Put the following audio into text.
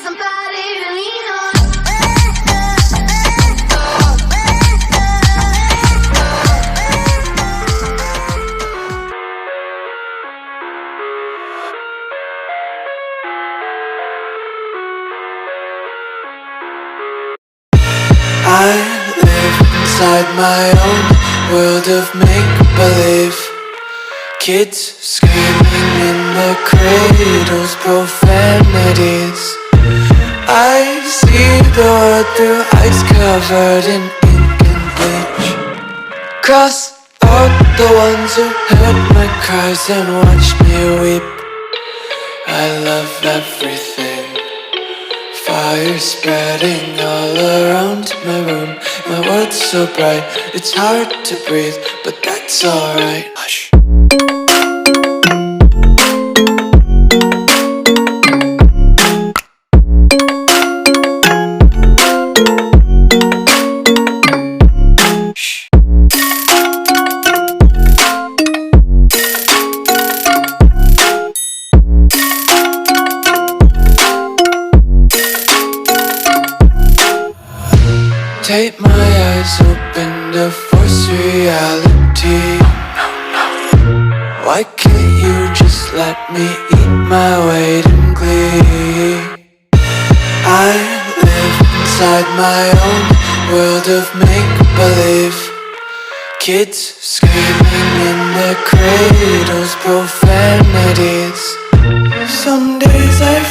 somebody to lean on. I live inside my own world of make-believe. Kids screaming in their cradles, profanities. I see the world through ice covered in ink and bleach. Cross out the ones who heard my cries and watched me weep. I love everything. Fire spreading all around my room. My world's so bright, it's hard to breathe, but that's alright. Hush. Take my eyes open to force reality. Why can't you just let me eat my weight in glee? I live inside my own world of make-believe. Kids screaming in their cradles, profanities. Some days I